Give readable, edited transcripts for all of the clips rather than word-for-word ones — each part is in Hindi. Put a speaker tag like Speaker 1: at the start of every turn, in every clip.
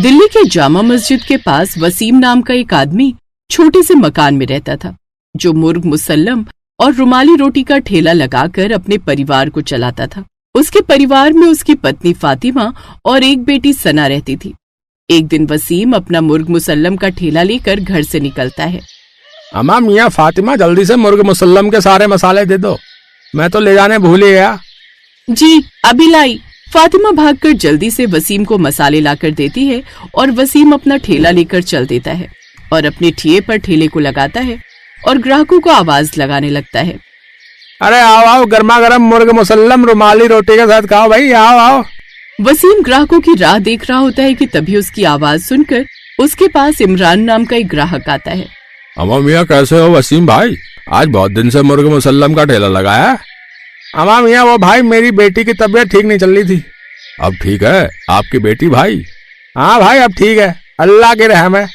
Speaker 1: दिल्ली के जामा मस्जिद के पास वसीम नाम का एक आदमी छोटे से मकान में रहता था, जो मुर्ग मुसल्लम और रुमाली रोटी का ठेला लगाकर अपने परिवार को चलाता था। उसके परिवार में उसकी पत्नी फातिमा और एक बेटी सना रहती थी। एक दिन वसीम अपना मुर्ग मुसल्लम का ठेला लेकर घर से निकलता है।
Speaker 2: अम्मा मियाँ फातिमा, जल्दी से मुर्ग मुसल्लम के सारे मसाले दे दो, मैं तो ले जाने भूल ही गया।
Speaker 1: जी अभी लाई। फातिमा भागकर जल्दी से वसीम को मसाले लाकर देती है और वसीम अपना ठेला लेकर चल देता है और अपने ठिये पर ठेले को लगाता है और ग्राहकों को आवाज लगाने लगता है।
Speaker 2: अरे आओ आओ, गर्मा गर्म मुर्ग मुसल्लम रुमाली रोटी के साथ खाओ भाई, आओ आओ।
Speaker 1: वसीम ग्राहकों की राह देख रहा होता है कि तभी उसकी आवाज सुनकर उसके पास इमरान नाम का एक ग्राहक आता है।
Speaker 2: अम्मा मियाँ कैसे हो वसीम भाई, आज बहुत दिन से मुर्ग मुसल्लम का ठेला लगाया है। अम्मा मियाँ वो भाई मेरी बेटी की तबीयत ठीक नहीं चल रही थी। अब ठीक है आपकी बेटी भाई? हाँ भाई अब ठीक है, अल्लाह के रहम है।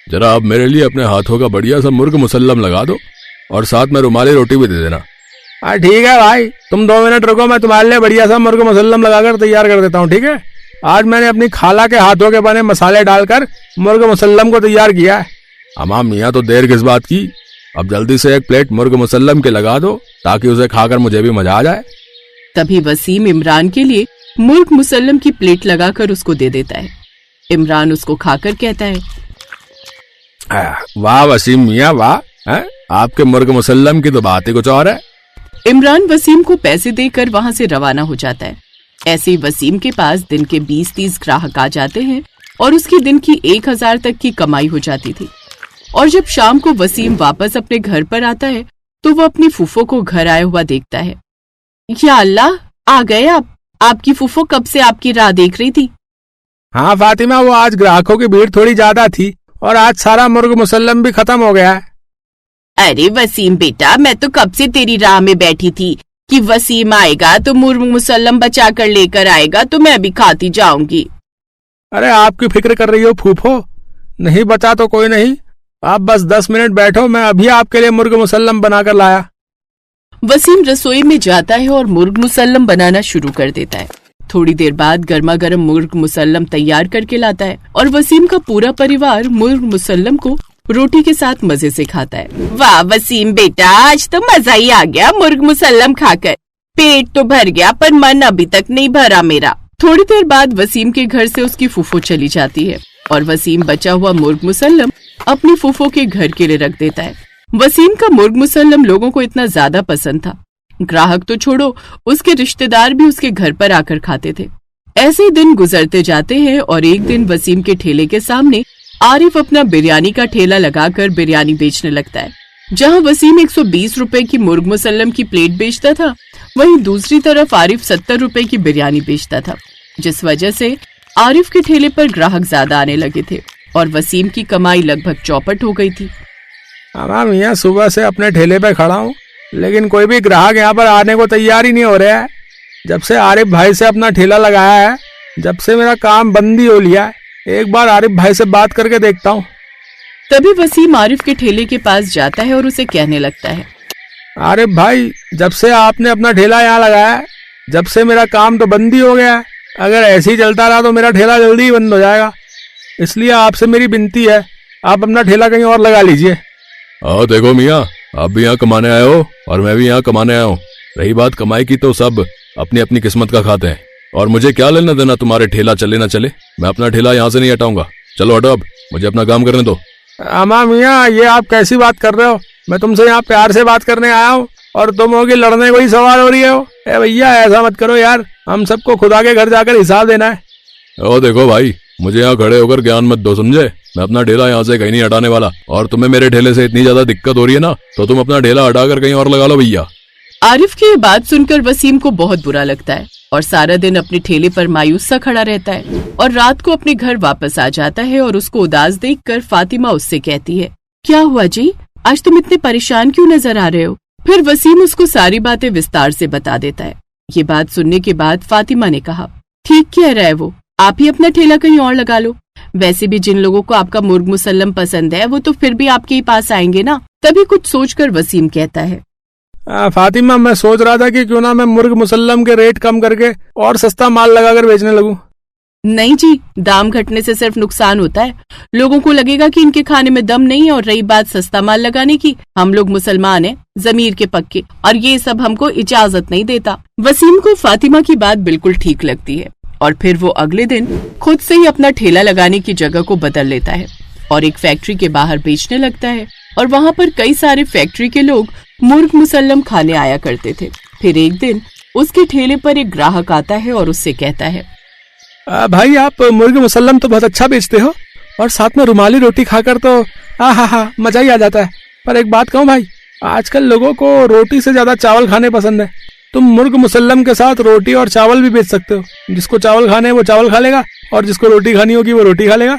Speaker 2: जरा अब मेरे लिए अपने हाथों का बढ़िया सा मुर्ग मुसल्लम लगा दो और साथ में रुमाली रोटी भी दे देना। हाँ ठीक है भाई, तुम 2 मिनट रुको, मैं तुम्हारे लिए बढ़िया सा मुर्ग मुसल्लम लगाकर तैयार कर देता हूँ। ठीक है, आज मैंने अपनी खाला के हाथों के बने मसाले डालकर मुर्ग मुसल्लम को तैयार किया है। अम्मा मियाँ तो देर किस बात की, अब जल्दी से एक प्लेट मुर्ग मुसल्लम के लगा दो ताकि उसे खाकर मुझे भी मजा आ जाए।
Speaker 1: तभी वसीम इमरान के लिए मुर्ग मुसल्लम की प्लेट लगाकर उसको दे देता है। इमरान उसको खाकर कहता है,
Speaker 2: वाह वसीम मियाँ वाह, आपके मुर्ग मुसल्लम की तो बात ही कुछ और है।
Speaker 1: इमरान वसीम को पैसे देकर वहाँ से रवाना हो जाता है। ऐसे ही वसीम के पास दिन के 20-30 ग्राहक आ जाते हैं और उसकी दिन की 1000 तक की कमाई हो जाती थी। और जब शाम को वसीम वापस अपने घर पर आता है तो वो अपनी फूफो को घर आया हुआ देखता है। या अल्लाह, आ गए आप? आपकी फूफो कब से आपकी राह देख रही थी।
Speaker 2: हाँ फातिमा, वो आज ग्राहकों की भीड़ थोड़ी ज्यादा थी और आज सारा मुर्ग मुसल्लम भी खत्म हो गया है।
Speaker 1: अरे वसीम बेटा, मैं तो कब से तेरी राह में बैठी थी कि वसीम आएगा तो मुर्ग मुसल्लम बचा कर लेकर आएगा तो मैं भी खाती जाऊंगी।
Speaker 2: अरे आपकी फिक्र कर रही हो फूफो, नहीं बचा तो कोई नहीं, आप बस 10 मिनट बैठो, मैं अभी आपके लिए मुर्ग मुसल्लम बनाकर लाया।
Speaker 1: वसीम रसोई में जाता है और मुर्ग मुसल्लम बनाना शुरू कर देता है। थोड़ी देर बाद गर्मा गर्म मुर्ग मुसल्लम तैयार करके लाता है और वसीम का पूरा परिवार मुर्ग मुसल्लम को रोटी के साथ मजे से खाता है। वाह वसीम बेटा, आज तो मजा ही आ गया मुर्ग मुसल्लम खाकर। पेट तो भर गया पर मन अभी तक नहीं भरा मेरा। थोड़ी देर बाद वसीम के घर से उसकी फूफो चली जाती है और वसीम बचा हुआ मुर्ग मुसल्लम अपनी फूफो के घर के लिए रख देता है। वसीम का मुर्ग मुसल्लम लोगों को इतना ज्यादा पसंद था, ग्राहक तो छोड़ो, उसके रिश्तेदार भी उसके घर पर आकर खाते थे। ऐसे ही दिन गुजरते जाते हैं और एक दिन वसीम के ठेले के सामने आरिफ अपना बिरयानी का ठेला लगाकर बिरयानी बेचने लगता है। जहां वसीम 120 रुपए की मुर्ग मुसल्लम की प्लेट बेचता था, वहीं दूसरी तरफ आरिफ 70 रुपए की बिरयानी बेचता था, जिस वजह से आरिफ के ठेले पर ग्राहक ज्यादा आने लगे थे और वसीम की कमाई लगभग चौपट हो गई थी।
Speaker 2: हाँ मियाँ, सुबह से अपने ठेले पे खड़ा हूँ लेकिन कोई भी ग्राहक यहाँ पर आने को तैयार ही नहीं हो रहा है। जब से आरिफ भाई से अपना ठेला लगाया है, जब से मेरा काम बंद ही हो लिया है। एक बार आरिफ भाई से बात करके देखता हूँ।
Speaker 1: तभी वसीम आरिफ के ठेले के पास जाता है और उसे कहने लगता है,
Speaker 2: आरिफ भाई, जब से आपने अपना ठेला यहाँ लगाया है, जब से मेरा काम तो बंद ही हो गया है। अगर ऐसे ही चलता रहा तो मेरा ठेला जल्दी ही बंद हो जाएगा। इसलिए आपसे मेरी विनती है, आप अपना ठेला कहीं और लगा लीजिए। देखो मियाँ, आप भी यहाँ कमाने आए हो और मैं भी यहाँ कमाने आया हूँ। रही बात कमाई की तो सब अपनी अपनी किस्मत का खाते हैं और मुझे क्या लेना देना तुम्हारे ठेला चले ना चले। मैं अपना ठेला यहाँ से नहीं हटाऊंगा। चलो हटो, अब मुझे अपना काम करने दो। अम्मा मियाँ, ये आप कैसी बात कर रहे हो? मैं तुमसे यहाँ प्यार से बात करने आया हूँ और तुम हो कि लड़ने को ही सवार हो रही हो। भैया ऐसा मत करो यार, हम सबको खुदा के घर जाकर हिसाब देना है। ओ देखो भाई, मुझे यहाँ खड़े होकर ज्ञान मत दो, समझे? मैं अपना ठेला यहाँ से कहीं नहीं हटाने वाला और तुम्हें मेरे ठेले से इतनी ज्यादा दिक्कत हो रही है ना, तो तुम अपना ठेला हटाकर कहीं और लगा लो भैया।
Speaker 1: आरिफ की ये बात सुनकर वसीम को बहुत बुरा लगता है और सारा दिन अपने ठेले पर मायूस सा खड़ा रहता है और रात को अपने घर वापस आ जाता है और उसको उदास देखकर फातिमा उससे कहती है, क्या हुआ जी, आज तुम इतने परेशान क्यों नजर आ रहे हो? फिर वसीम उसको सारी बातें विस्तार से बता देता है। ये बात सुनने के बाद फातिमा ने कहा, ठीक कह रहा है वो, आप ही अपना ठेला कहीं और लगा लो। वैसे भी जिन लोगों को आपका मुर्ग मुसल्लम पसंद है वो तो फिर भी आपके ही पास आएंगे ना। तभी कुछ सोचकर वसीम कहता है,
Speaker 2: फातिमा, मैं सोच रहा था कि क्यों ना मैं मुर्ग मुसल्लम के रेट कम करके और सस्ता माल लगाकर बेचने लगूं।
Speaker 1: नहीं जी, दाम घटने से सिर्फ नुकसान होता है। लोगों को लगेगा कि इनके खाने में दम नहीं है। और रही बात सस्ता माल लगाने की, हम लोग मुसलमान हैं, जमीर के पक्के, और ये सब हमको इजाजत नहीं देता। वसीम को फातिमा की बात बिल्कुल ठीक लगती है और फिर वो अगले दिन खुद से ही अपना ठेला लगाने की जगह को बदल लेता है और एक फैक्ट्री के बाहर बेचने लगता है। और वहाँ पर कई सारे फैक्ट्री के लोग मुर्ग मुसल्लम खाने आया करते थे। फिर एक दिन उसके ठेले पर एक ग्राहक आता है और उससे कहता है,
Speaker 2: भाई आप मुर्ग मुसल्लम तो बहुत अच्छा बेचते हो और साथ में रुमाली रोटी खाकर तो हा मजा ही आ जाता है। पर एक बात कहूँ भाई, आजकल लोगों को रोटी से ज्यादा चावल खाने पसंद है। तुम मुर्ग मुसल्लम के साथ रोटी और चावल भी बेच सकते हो। जिसको चावल खाने वो चावल खा लेगा और जिसको रोटी खानी होगी वो रोटी खा लेगा।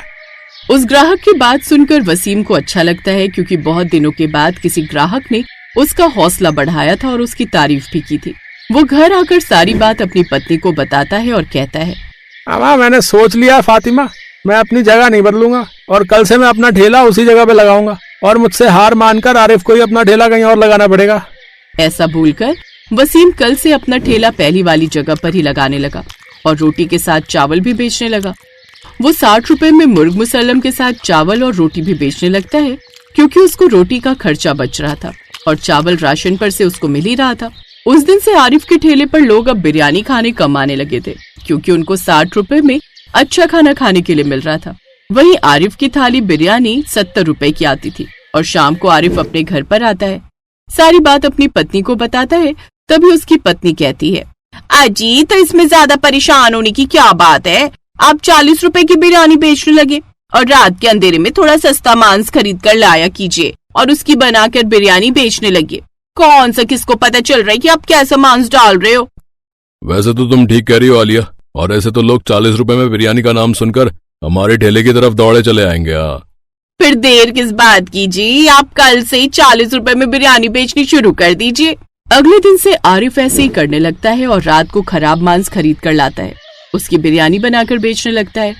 Speaker 1: उस ग्राहक की बात सुनकर वसीम को अच्छा लगता है, क्योंकि बहुत दिनों के बाद किसी ग्राहक ने उसका हौसला बढ़ाया था और उसकी तारीफ भी की थी। वो घर आकर सारी बात अपनी पत्नी को बताता है और कहता है,
Speaker 2: अम्मा मैंने सोच लिया फातिमा, मैं अपनी जगह नहीं बदलूंगा और कल से मैं अपना ठेला उसी जगह पे लगाऊंगा और मुझसे हार मानकर आरिफ को ही अपना ठेला कहीं और लगाना पड़ेगा।
Speaker 1: ऐसा भूलकर वसीम कल से अपना ठेला पहली वाली जगह पर ही लगाने लगा और रोटी के साथ चावल भी बेचने लगा। वो 60 रुपए में मुर्ग मुसल्लम के साथ चावल और रोटी भी बेचने लगता है, क्योंकि उसको रोटी का खर्चा बच रहा था और चावल राशन पर से उसको मिल ही रहा था। उस दिन से आरिफ के ठेले पर लोग अब बिरयानी खाने कम आने लगे थे, क्योंकि उनको 60 रुपए में अच्छा खाना खाने के लिए मिल रहा था। वहीं आरिफ की थाली बिरयानी 70 रुपए की आती थी और शाम को आरिफ अपने घर पर आता है, सारी बात अपनी पत्नी को बताता है। तभी उसकी पत्नी कहती है, अजी तो इसमें ज्यादा परेशान होने की क्या बात है, आप 40 रुपए की बिरयानी बेचने लगे और रात के अंधेरे में थोड़ा सस्ता मांस खरीद कर लाया कीजिए और उसकी बनाकर बिरयानी बेचने लगे। कौन सा किसको पता चल रहा है कि आप कैसा मांस डाल रहे हो।
Speaker 3: वैसे तो तुम ठीक कह रही हो आलिया, और ऐसे तो लोग 40 रुपए में बिरयानी का नाम सुनकर हमारे ठेले की तरफ दौड़े चले आएंगे।
Speaker 1: फिर देर किस बात की जी, आप कल से ही 40 रुपए में बिरयानी बेचनी शुरू कर दीजिए। अगले दिन से आरिफ ऐसे ही करने लगता है और रात को खराब मांस खरीद कर लाता है, उसकी बिरयानी बनाकर बेचने लगता है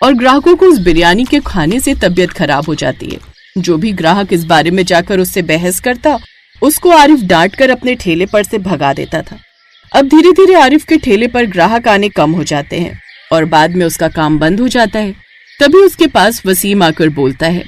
Speaker 1: और ग्राहकों को उस बिरयानी के खाने से तबीयत खराब हो जाती है। जो भी ग्राहक इस बारे में जाकर उससे बहस करता, उसको आरिफ डांट कर अपने ठेले पर से भगा देता था। अब धीरे धीरे आरिफ के ठेले पर ग्राहक आने कम हो जाते हैं और बाद में उसका काम बंद हो जाता है। तभी उसके पास वसीम आकर बोलता है,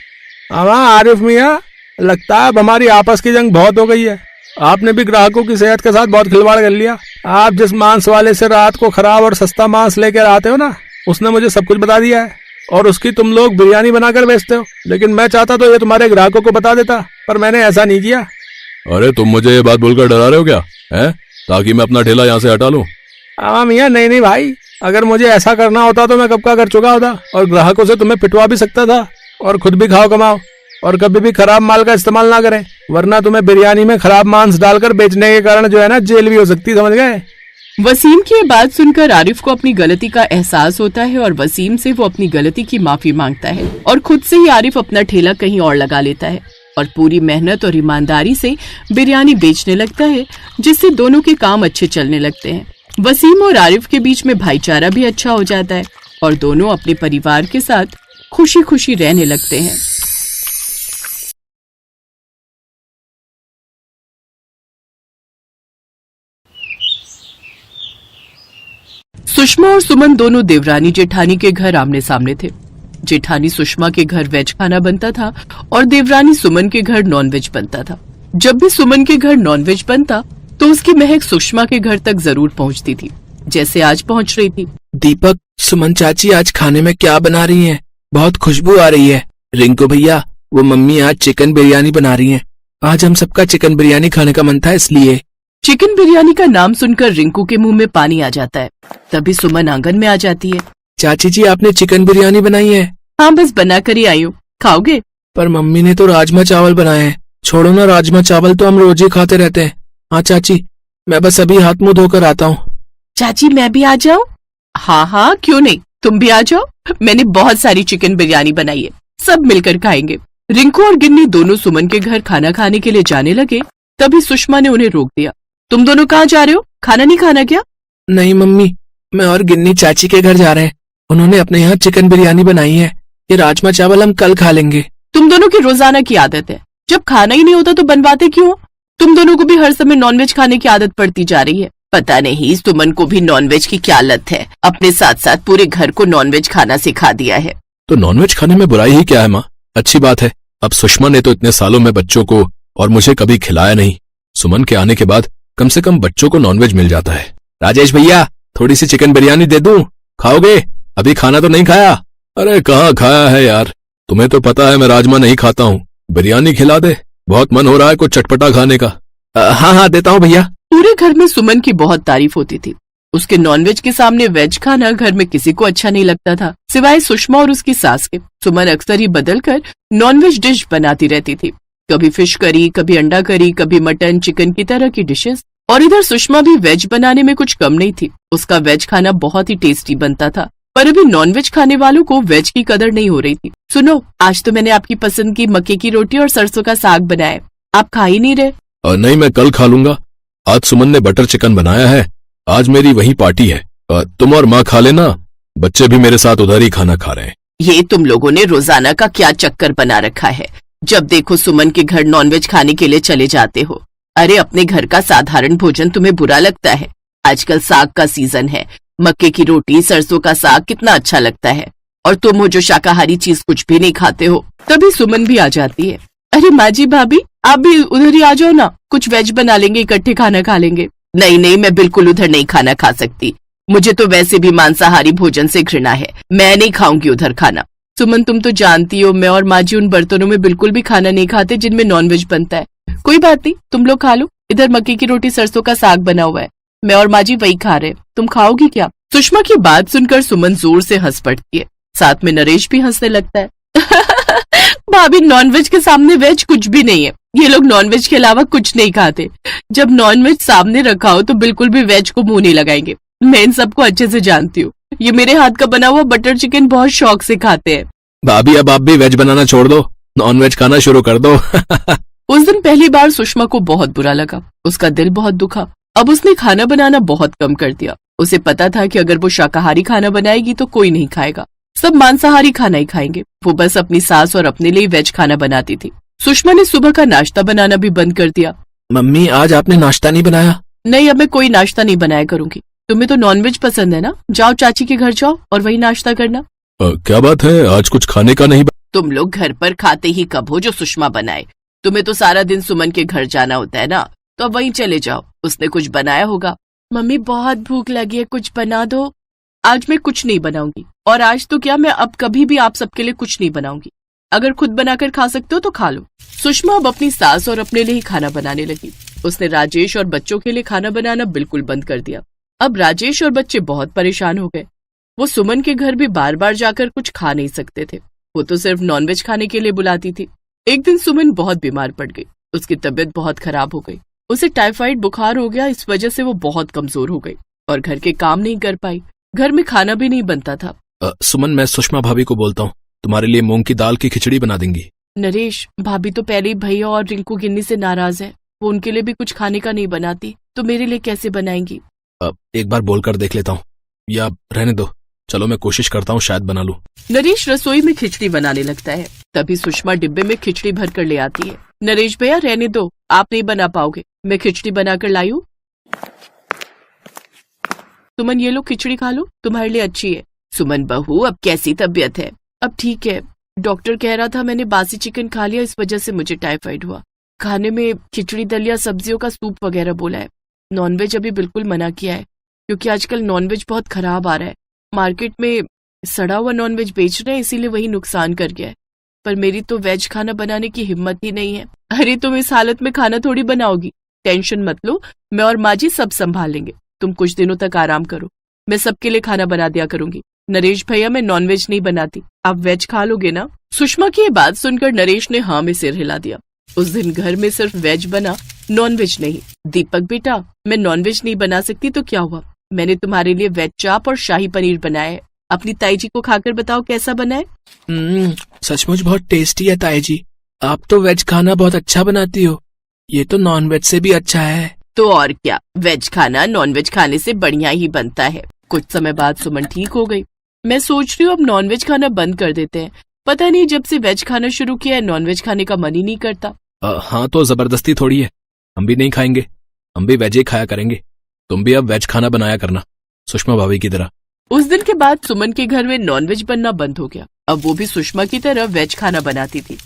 Speaker 2: आरिफ मियाँ, लगता है अब हमारी आपस की जंग बहुत हो गई है। आपने भी ग्राहकों की सेहत के साथ बहुत खिलवाड़ कर लिया। आप जिस मांस वाले से रात को खराब और सस्ता मांस लेकर आते हो ना, उसने मुझे सब कुछ बता दिया है और उसकी तुम लोग बिरयानी बनाकर बेचते हो। लेकिन मैं चाहता तो ये तुम्हारे ग्राहकों को बता देता, पर मैंने ऐसा नहीं किया।
Speaker 3: अरे तुम मुझे ये बात बोलकर डरा रहे हो क्या है, ताकि मैं अपना ठेला यहाँ से हटा लूं?
Speaker 2: मियाँ नहीं भाई, अगर मुझे ऐसा करना होता तो मैं कब का कर चुका होता और ग्राहकों से तुम्हें पिटवा भी सकता था और खुद भी खाओ कमाओ और कभी भी खराब माल का इस्तेमाल ना करें, वरना तुम्हें बिरयानी में खराब मांस डालकर बेचने के कारण जो है ना, जेल भी हो सकती, समझ गए।
Speaker 1: वसीम की ये बात सुनकर आरिफ को अपनी गलती का एहसास होता है और वसीम से वो अपनी गलती की माफी मांगता है और खुद से ही आरिफ अपना ठेला कहीं और लगा लेता है और पूरी मेहनत और ईमानदारी से बिरयानी बेचने लगता है, जिससे दोनों के काम अच्छे चलने लगते हैं। वसीम और आरिफ के बीच में भाईचारा भी अच्छा हो जाता है और दोनों अपने परिवार के साथ खुशी खुशी रहने लगते हैं। सुषमा और सुमन दोनों देवरानी जेठानी के घर आमने सामने थे। जेठानी सुषमा के घर वेज खाना बनता था और देवरानी सुमन के घर नॉनवेज बनता था। जब भी सुमन के घर नॉनवेज बनता तो उसकी महक सुषमा के घर तक जरूर पहुंचती थी, जैसे आज पहुंच रही थी।
Speaker 4: दीपक, सुमन चाची आज खाने में क्या बना रही हैं? बहुत खुशबू आ रही है। रिंकू भैया, वो मम्मी आज चिकन बिरयानी बना रही हैं। आज हम सबका चिकन बिरयानी खाने का मन था, इसलिए।
Speaker 1: चिकन बिरयानी का नाम सुनकर रिंकू के मुंह में पानी आ जाता है। तभी सुमन आंगन में आ जाती है।
Speaker 4: चाची जी, आपने चिकन बिरयानी बनाई है?
Speaker 1: हाँ, बस बना कर ही आई हूँ, खाओगे?
Speaker 4: पर मम्मी ने तो राजमा चावल बनाए हैं। छोड़ो ना, राजमा चावल तो हम रोज ही खाते रहते हैं। हाँ चाची, मैं बस अभी हाथ मुंह धोकर आता हूँ।
Speaker 1: चाची, मैं भी आ जाऊँ? हाँ, क्यों नहीं, तुम भी आ जाओ। मैंने बहुत सारी चिकन बिरयानी बनाई है, सब मिलकर खाएंगे। रिंकू और गिन्नी दोनों सुमन के घर खाना खाने के लिए जाने लगे। तभी सुषमा ने उन्हें रोक दिया। तुम दोनों कहाँ जा रहे हो? खाना नहीं खाना क्या?
Speaker 4: नहीं मम्मी, मैं और गिन्नी चाची के घर जा रहे हैं। उन्होंने अपने यहाँ चिकन बिरयानी बनाई है। ये राजमा चावल हम कल खा लेंगे।
Speaker 1: तुम दोनों की रोजाना की आदत है, जब खाना ही नहीं होता तो बनवाते क्यों? तुम दोनों को भी हर समय नॉनवेज खाने की आदत पड़ती जा रही है। पता नहीं सुमन को भी नॉनवेज की क्या लत है, अपने साथ साथ पूरे घर को नॉनवेज खाना सिखा दिया है।
Speaker 3: तो नॉनवेज खाने में बुराई ही क्या है माँ, अच्छी बात है। अब सुषमा ने तो इतने सालों में बच्चों को और मुझे कभी खिलाया नहीं। सुमन के आने के बाद कम से कम बच्चों को नॉनवेज मिल जाता है। राजेश भैया, थोड़ी सी चिकन बिरयानी दे दूं, खाओगे? अभी खाना तो नहीं खाया? अरे कहाँ खाया है यार, तुम्हें तो पता है मैं राजमा नहीं खाता हूँ। बिरयानी खिला दे, बहुत मन हो रहा है कुछ चटपटा खाने का। हाँ हाँ देता हूँ भैया।
Speaker 1: पूरे घर में सुमन की बहुत तारीफ होती थी। उसके नॉनवेज के सामने वेज खाना घर में किसी को अच्छा नहीं लगता था, सिवाय सुषमा और उसकी सास के। सुमन अक्सर ही बदल कर नॉनवेज डिश बनाती रहती थी, कभी फिश करी, कभी अंडा करी, कभी मटन चिकन की तरह की डिशेस। और इधर सुषमा भी वेज बनाने में कुछ कम नहीं थी। उसका वेज खाना बहुत ही टेस्टी बनता था, पर अभी नॉनवेज खाने वालों को वेज की कदर नहीं हो रही थी। सुनो, आज तो मैंने आपकी पसंद की मक्के की रोटी और सरसों का साग बनाया, आप खा ही नहीं रहे।
Speaker 3: नहीं, मैं कल खा लूंगा। आज सुमन ने बटर चिकन बनाया है, आज मेरी वही पार्टी है। तुम और माँ खा लेना, बच्चे भी मेरे साथ उधर ही खाना खा रहे हैं।
Speaker 1: ये तुम लोगों ने रोजाना का क्या चक्कर बना रखा है, जब देखो सुमन के घर नॉनवेज खाने के लिए चले जाते हो। अरे अपने घर का साधारण भोजन तुम्हें बुरा लगता है? आजकल साग का सीजन है, मक्के की रोटी सरसों का साग कितना अच्छा लगता है, और तुम हो जो शाकाहारी चीज कुछ भी नहीं खाते हो। तभी सुमन भी आ जाती है। अरे माँ जी भाभी, आप भी उधर ही आ जाओ ना, कुछ वेज बना लेंगे, इकट्ठे खाना खा लेंगे। नहीं नहीं, मैं बिल्कुल उधर नहीं खाना खा सकती, मुझे तो वैसे भी मांसाहारी भोजन से घृणा है, मैं नहीं खाऊंगी उधर खाना। सुमन तुम तो जानती हो मैं और माँ जी उन बर्तनों में बिल्कुल भी खाना नहीं खाते जिनमें नॉनवेज बनता है। कोई बात नहीं, तुम लोग खा लो, इधर मक्के की रोटी सरसों का साग बना हुआ है, मैं और माँ जी वही खा रहे हैं, तुम खाओगी क्या? सुषमा की बात सुनकर सुमन जोर से हंस पड़ती है, साथ में नरेश भी हंसने लगता है। भाभी, नॉनवेज के सामने वेज कुछ भी नहीं है, ये लोग नॉनवेज के अलावा कुछ नहीं खाते। जब नॉनवेज सामने रखा हो तो बिल्कुल भी वेज को मुंह नहीं लगाएंगे। मैं इन सबको अच्छे से जानती हूँ, ये मेरे हाथ का बना हुआ बटर चिकन बहुत शौक से खाते हैं।
Speaker 3: भाभी, अब आप भी वेज बनाना छोड़ दो, नॉनवेज खाना शुरू कर दो।
Speaker 1: उस दिन पहली बार सुषमा को बहुत बुरा लगा, उसका दिल बहुत दुखा। अब उसने खाना बनाना बहुत कम कर दिया। उसे पता था कि अगर वो शाकाहारी खाना बनाएगी तो कोई नहीं खाएगा, सब मांसाहारी खाना ही खाएंगे। वो बस अपनी सास और अपने लिए वेज खाना बनाती थी। सुषमा ने सुबह का नाश्ता बनाना भी बंद कर दिया।
Speaker 4: मम्मी, आज आपने नाश्ता नहीं बनाया?
Speaker 1: नहीं, अब मैं कोई नाश्ता नहीं बनाया करूंगी। तुम्हें तो नॉनवेज पसंद है ना, जाओ चाची के घर जाओ और वही नाश्ता करना।
Speaker 3: क्या बात है, आज कुछ खाने का नहीं?
Speaker 1: तुम लोग घर पर खाते ही कब हो जो सुषमा बनाए? तुम्हें तो सारा दिन सुमन के घर जाना होता है ना, तो अब वहीं चले जाओ, उसने कुछ बनाया होगा। मम्मी बहुत भूख लगी है, कुछ बना दो। आज मैं कुछ नहीं बनाऊंगी, और आज तो क्या, मैं अब कभी भी आप सबके लिए कुछ नहीं बनाऊंगी। अगर खुद बनाकर खा सकते हो तो खा लो। सुषमा अब अपनी सास और अपने लिए ही खाना बनाने लगी। उसने राजेश और बच्चों के लिए खाना बनाना बिल्कुल बंद कर दिया। अब राजेश और बच्चे बहुत परेशान हो गए। वो सुमन के घर भी बार बार जाकर कुछ खा नहीं सकते थे, वो तो सिर्फ नॉनवेज खाने के लिए बुलाती थी। एक दिन सुमन बहुत बीमार पड़ गई, उसकी तबीयत बहुत खराब हो गई। उसे टाइफाइड बुखार हो गया, इस वजह से वो बहुत कमजोर हो गई और घर के काम नहीं कर पाई, घर में खाना भी नहीं बनता था।
Speaker 3: सुमन, मैं सुषमा भाभी को बोलता हूँ, तुम्हारे लिए मूंग की दाल की खिचड़ी बना देंगी।
Speaker 1: नरेश, भाभी तो पहले ही भैया और रिंकू गिन्नी से नाराज है, वो उनके लिए भी कुछ खाने का नहीं बनाती, तो मेरे लिए कैसे बनाएंगी?
Speaker 3: एक बार बोलकर देख लेता हूँ, या रहने दो, चलो मैं कोशिश करता हूँ, शायद बना लूं।
Speaker 1: नरेश रसोई में खिचड़ी बनाने लगता है, तभी सुषमा डिब्बे में खिचड़ी भर कर ले आती है। नरेश भैया रहने दो, आप नहीं बना पाओगे, मैं खिचड़ी बनाकर लाई हूँ। सुमन, ये लो खिचड़ी खा लो, तुम्हारे लिए अच्छी है। सुमन बहू, अब कैसी तबीयत है? अब ठीक है, डॉक्टर कह रहा था मैंने बासी चिकन खा लिया, इस वजह से मुझे टाइफाइड हुआ। खाने में खिचड़ी दलिया सब्जियों का सूप वगैरह बोला है। नॉनवेज अभी बिल्कुल मना किया है, क्योंकि आजकल नॉनवेज बहुत खराब आ रहा है, मार्केट में सड़ा हुआ नॉनवेज बेच रहे हैं, इसीलिए वही नुकसान कर गया है। पर मेरी तो वेज खाना बनाने की हिम्मत ही नहीं है। अरे तुम इस हालत में खाना थोड़ी बनाओगी, टेंशन मत लो, मैं और माँ जी सब संभाल लेंगे, तुम कुछ दिनों तक आराम करो, मैं सबके लिए खाना बना दिया करूंगी। नरेश भैया, मैं नॉनवेज नहीं बनाती, आप वेज खा लोगे ना? सुषमा की बात सुनकर नरेश ने हाँ में सिर हिला दिया। उस दिन घर में सिर्फ वेज बना, नॉनवेज नहीं। दीपक बेटा, मैं नॉनवेज नहीं बना सकती तो क्या हुआ, मैंने तुम्हारे लिए वेज चाप और शाही पनीर बनाया है, अपनी ताई जी को खाकर बताओ कैसा बना है।
Speaker 4: सचमुच बहुत टेस्टी है ताई जी, आप तो वेज खाना बहुत अच्छा बनाती हो, ये तो नॉनवेज से भी अच्छा है।
Speaker 1: तो और क्या, वेज खाना नॉनवेज खाने से बढ़िया ही बनता है। कुछ समय बाद सुमन ठीक हो गई। मैं सोच रही हूँ अब नॉनवेज खाना बंद कर देते हैं, पता नहीं जब से वेज खाना शुरू किया है नॉनवेज खाने का मन ही नहीं करता।
Speaker 3: हाँ, तो जबरदस्ती थोड़ी है, हम भी नहीं खाएंगे, हम भी वेज ही खाया करेंगे। तुम भी अब वेज खाना बनाया करना, सुषमा भाभी की तरह।
Speaker 1: उस दिन के बाद सुमन के घर में नॉनवेज बनना बंद हो गया। अब वो भी सुषमा की तरह वेज खाना बनाती थी।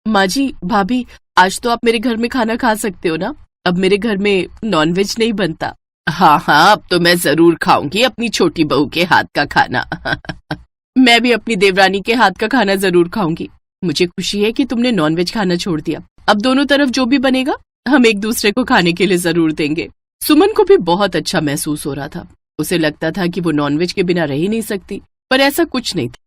Speaker 1: माँ जी, भाभी, आज तो आप मेरे घर में खाना खा सकते हो ना? अब मेरे घर में नॉनवेज नहीं बनता। हाँ हाँ, अब तो मैं जरूर खाऊंगी अपनी छोटी बहू के हाथ का खाना। मैं भी अपनी देवरानी के हाथ का खाना जरूर खाऊंगी। मुझे खुशी है कि तुमने नॉनवेज खाना छोड़ दिया। अब दोनों तरफ जो भी बनेगा हम एक दूसरे को खाने के लिए जरूर देंगे। सुमन को भी बहुत अच्छा महसूस हो रहा था। उसे लगता था कि वो नॉनवेज के बिना रह ही नहीं सकती, पर ऐसा कुछ नहीं था।